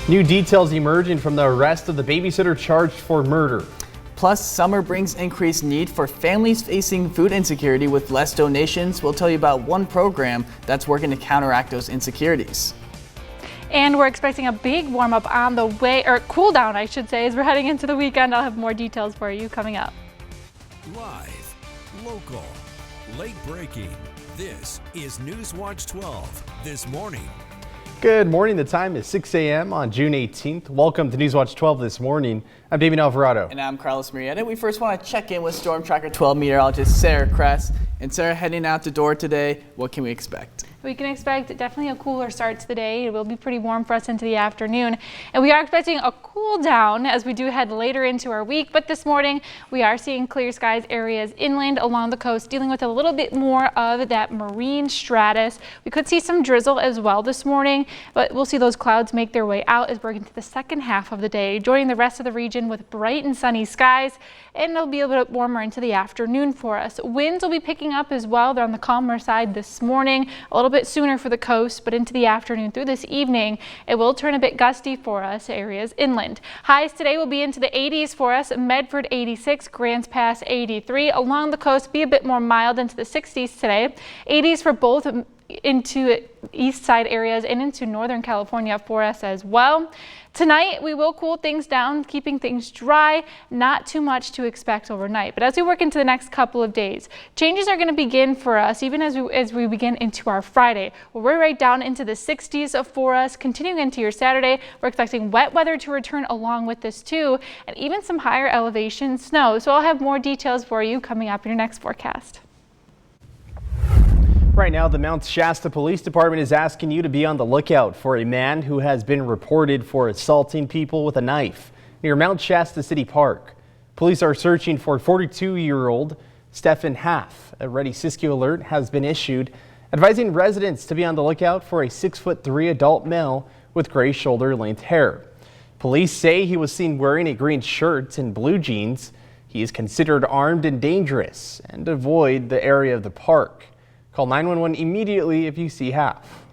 New details emerging from the arrest of the babysitter charged for murder. Plus, summer brings increased need for families facing food insecurity with less donations. We'll tell you about one program that's working to counteract those insecurities. And we're expecting a big warm up on the way, or cool down, I should say, as we're heading into the weekend. I'll have more details for you coming up. Live, local, late breaking. This is NewsWatch 12 this morning. Good morning. The time is 6 a.m. on June 18th. Welcome to NewsWatch 12 this morning. I'm David Alvarado. And I'm Carlos Marietta. We first want to check in with Storm Tracker 12 meteorologist Sarah Kress. And Sarah, heading out the door today, what can we expect? We can expect definitely a cooler start to the day. It will be pretty warm for us into the afternoon. And we are expecting a cool down as we do head later into our week. But this morning, we are seeing clear skies areas inland along the coast, dealing with a little bit more of that marine stratus. We could see some drizzle as well this morning, but we'll see those clouds make their way out as we're into the second half of the day, joining the rest of the region with bright and sunny skies. And it'll be a little bit warmer into the afternoon for us. Winds will be picking up as well. They're on the calmer side this morning, a little bit sooner for the coast, but into the afternoon through this evening, it will turn a bit gusty for us areas inland. Highs today will be into the 80s for us. Medford 86, Grants Pass 83. Along the coast, be a bit more mild into the 60s today. 80s for both into east side areas and into Northern California for us as well. Tonight, we will cool things down, keeping things dry, not too much to expect overnight. But as we work into the next couple of days, changes are going to begin for us, even as we begin into our Friday. We're right down into the 60s for us. Continuing into your Saturday, we're expecting wet weather to return along with this too, and even some higher elevation snow. So I'll have more details for you coming up in your next forecast. Right now, the Mount Shasta Police Department is asking you to be on the lookout for a man who has been reported for assaulting people with a knife near Mount Shasta City Park. Police are searching for 42-year-old Stephen Haff. A Ready Siskiyou alert has been issued, advising residents to be on the lookout for a 6'3" adult male with gray shoulder-length hair. Police say he was seen wearing a green shirt and blue jeans. He is considered armed and dangerous and avoid the area of the park. Call 911 immediately if you see Haff.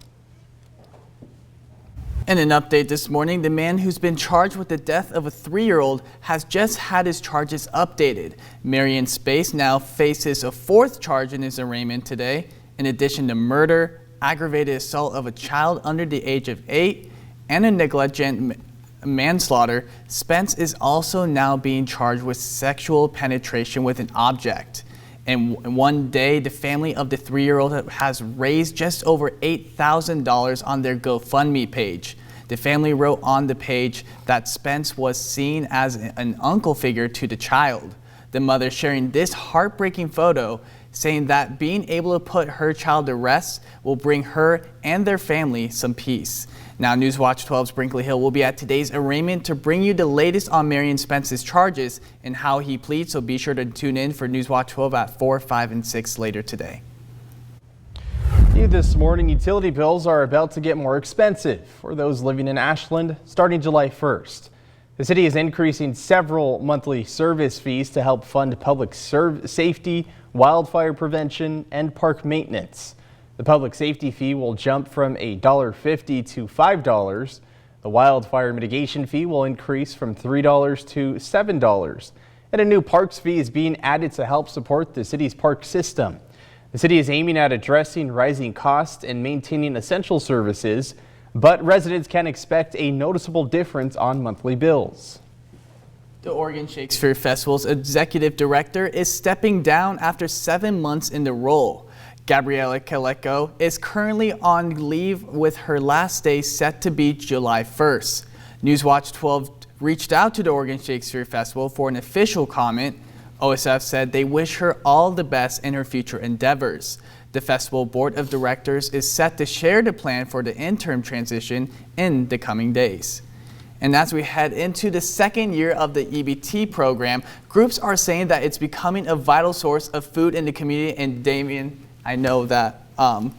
In an update this morning, the man who's been charged with the death of a 3-year-old has just had his charges updated. Marion Space now faces a 4th charge in his arraignment today. In addition to murder, aggravated assault of a child under the age of 8, and a negligent manslaughter, Spence is also now being charged with sexual penetration with an object. In one day, the family of the 3-year-old has raised just over $8,000 on their GoFundMe page. The family wrote on the page that Spence was seen as an uncle figure to the child. The mother sharing this heartbreaking photo, saying that being able to put her child to rest will bring her and their family some peace. Now, NewsWatch 12's Brinkley Hill will be at today's arraignment to bring you the latest on Marion Spence's charges and how he pleads, so be sure to tune in for NewsWatch 12 at 4, 5, and 6 later today. This morning, utility bills are about to get more expensive for those living in Ashland starting July 1st. The city is increasing several monthly service fees to help fund public safety, wildfire prevention, and park maintenance. The public safety fee will jump from $1.50 to $5. The wildfire mitigation fee will increase from $3 to $7. And a new parks fee is being added to help support the city's park system. The city is aiming at addressing rising costs and maintaining essential services, but residents can expect a noticeable difference on monthly bills. The Oregon Shakespeare Festival's executive director is stepping down after 7 months in the role. Gabriela Kaleko is currently on leave with her last day set to be July 1st. NewsWatch 12 reached out to the Oregon Shakespeare Festival for an official comment. OSF said they wish her all the best in her future endeavors. The festival board of directors is set to share the plan for the interim transition in the coming days. And as we head into the second year of the EBT program, groups are saying that it's becoming a vital source of food in the community. And Damien, I know that, I'm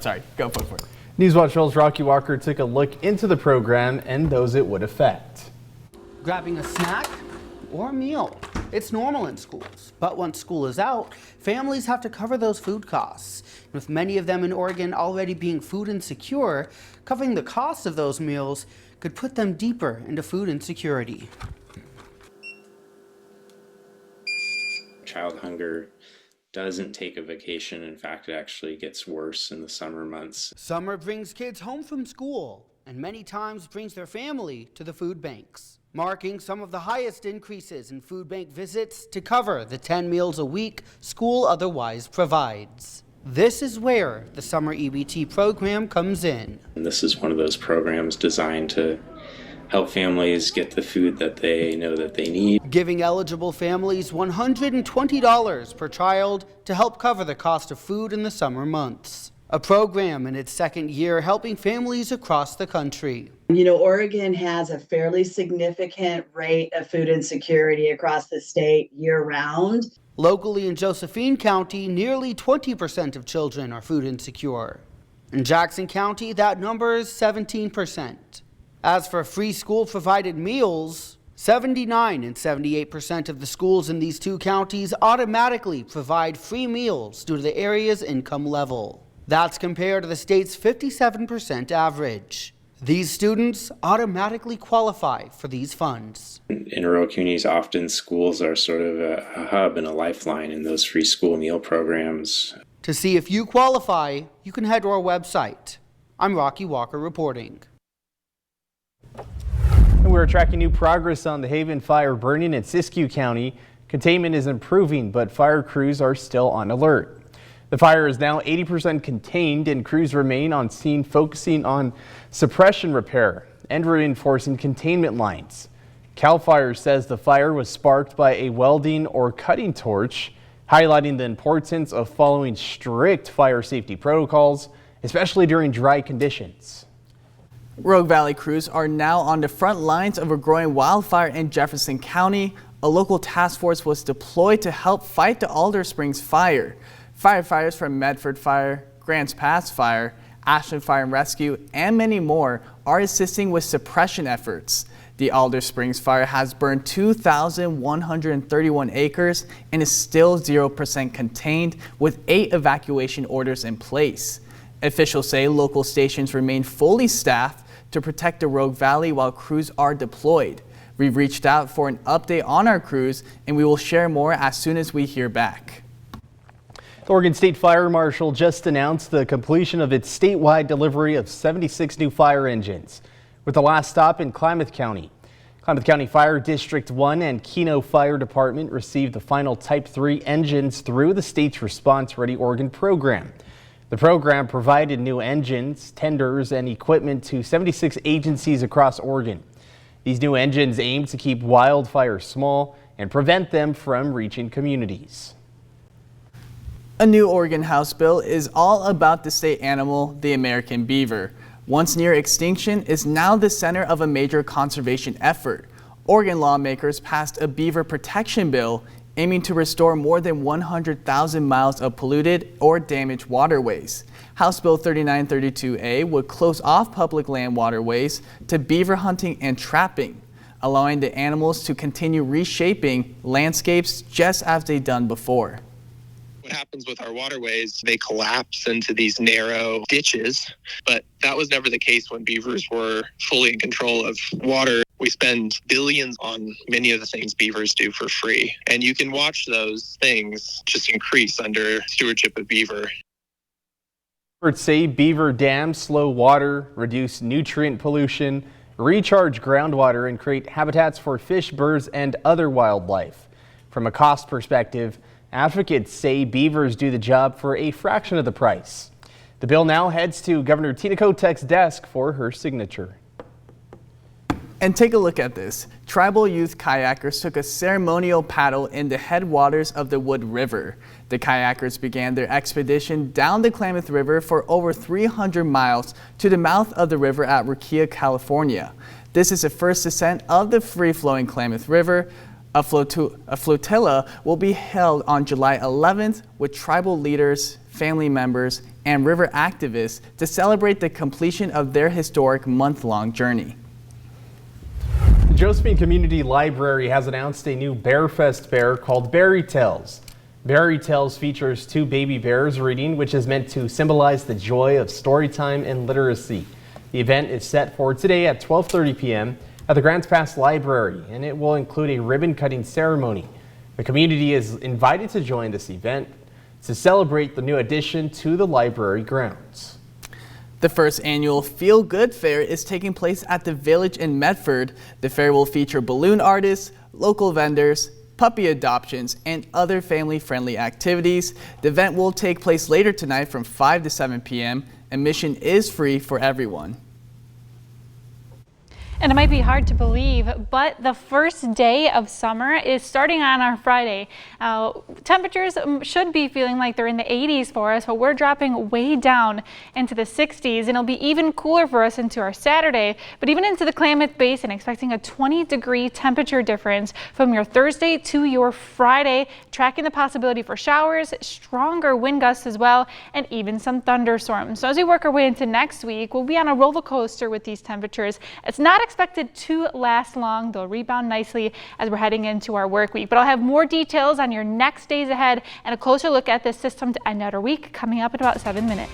sorry, go for it. NewsWatch 12's Rocky Walker took a look into the program and those it would affect. Grabbing a snack or a meal. It's normal in schools, but once school is out, families have to cover those food costs. With many of them in Oregon already being food insecure, covering the cost of those meals could put them deeper into food insecurity. Child hunger doesn't take a vacation. In fact, it actually gets worse in the summer months. Summer brings kids home from school and many times brings their family to the food banks, marking some of the highest increases in food bank visits to cover the 10 meals a week school otherwise provides. This is where the summer EBT program comes in. And this is one of those programs designed to help families get the food that they know that they need. Giving eligible families $120 per child to help cover the cost of food in the summer months. A program in its second year helping families across the country. You know, Oregon has a fairly significant rate of food insecurity across the state year-round. Locally in Josephine County, nearly 20% of children are food insecure. In Jackson County, that number is 17%. As for free school-provided meals, 79 and 78% of the schools in these two counties automatically provide free meals due to the area's income level. That's compared to the state's 57% average. These students automatically qualify for these funds. In rural communities, often schools are sort of a hub and a lifeline in those free school meal programs. To see if you qualify, you can head to our website. I'm Rocky Walker reporting. And we're tracking new progress on the Haven fire burning in Siskiyou County. Containment is improving, but fire crews are still on alert. The fire is now 80% contained, and crews remain on scene focusing on suppression repair and reinforcing containment lines. CAL FIRE says the fire was sparked by a welding or cutting torch, highlighting the importance of following strict fire safety protocols, especially during dry conditions. Rogue Valley crews are now on the front lines of a growing wildfire in Jefferson County. A local task force was deployed to help fight the Alder Springs fire. Firefighters from Medford Fire, Grants Pass Fire, Ashland Fire and Rescue, and many more are assisting with suppression efforts. The Alder Springs fire has burned 2,131 acres and is still 0% contained, with 8 evacuation orders in place. Officials say local stations remain fully staffed to protect the Rogue Valley while crews are deployed. We've reached out for an update on our crews, and we will share more as soon as we hear back. The Oregon State Fire Marshal just announced the completion of its statewide delivery of 76 new fire engines, with the last stop in Klamath County. Klamath County Fire District 1 and Keno Fire Department received the final Type 3 engines through the state's Response Ready Oregon program. The program provided new engines, tenders, and equipment to 76 agencies across Oregon. These new engines aim to keep wildfires small and prevent them from reaching communities. A new Oregon House bill is all about the state animal, the American beaver. Once near extinction, is now the center of a major conservation effort. Oregon lawmakers passed a beaver protection bill aiming to restore more than 100,000 miles of polluted or damaged waterways. House Bill 3932A would close off public land waterways to beaver hunting and trapping, allowing the animals to continue reshaping landscapes just as they've done before. What happens with our waterways, they collapse into these narrow ditches, but that was never the case when beavers were fully in control of water. We spend billions on many of the things beavers do for free, and you can watch those things just increase under stewardship of beaver. Experts say beaver dams slow water, reduce nutrient pollution, recharge groundwater, and create habitats for fish, birds, and other wildlife. From a cost perspective, advocates say beavers do the job for a fraction of the price. The bill now heads to Governor Tina Kotek's desk for her signature. And take a look at this. Tribal youth kayakers took a ceremonial paddle in the headwaters of the Wood River. The kayakers began their expedition down the Klamath River for over 300 miles to the mouth of the river at Rickia, California. This is the first descent of the free-flowing Klamath River. A flotilla will be held on July 11th with tribal leaders, family members, and river activists to celebrate the completion of their historic month-long journey. The Josephine Community Library has announced a new Bearfest bear called Berry Tales. Berry Tales features 2 baby bears reading, which is meant to symbolize the joy of story time and literacy. The event is set for today at 12:30 p.m. at the Grants Pass Library, and it will include a ribbon cutting ceremony. The community is invited to join this event to celebrate the new addition to the library grounds. The first annual Feel Good Fair is taking place at the Village in Medford. The fair will feature balloon artists, local vendors, puppy adoptions, and other family-friendly activities. The event will take place later tonight from 5 to 7 p.m. Admission is free for everyone. And it might be hard to believe, but the first day of summer is starting on our Friday. Temperatures should be feeling like they're in the 80s for us, but we're dropping way down into the 60s, and it'll be even cooler for us into our Saturday, but even into the Klamath Basin, expecting a 20-degree temperature difference from your Thursday to your Friday, tracking the possibility for showers, stronger wind gusts as well, and even some thunderstorms. So as we work our way into next week, we'll be on a roller coaster with these temperatures. It's not expected to last long. They'll rebound nicely as we're heading into our work week. But I'll have more details on your next days ahead and a closer look at this system to end out our week coming up in about 7 minutes.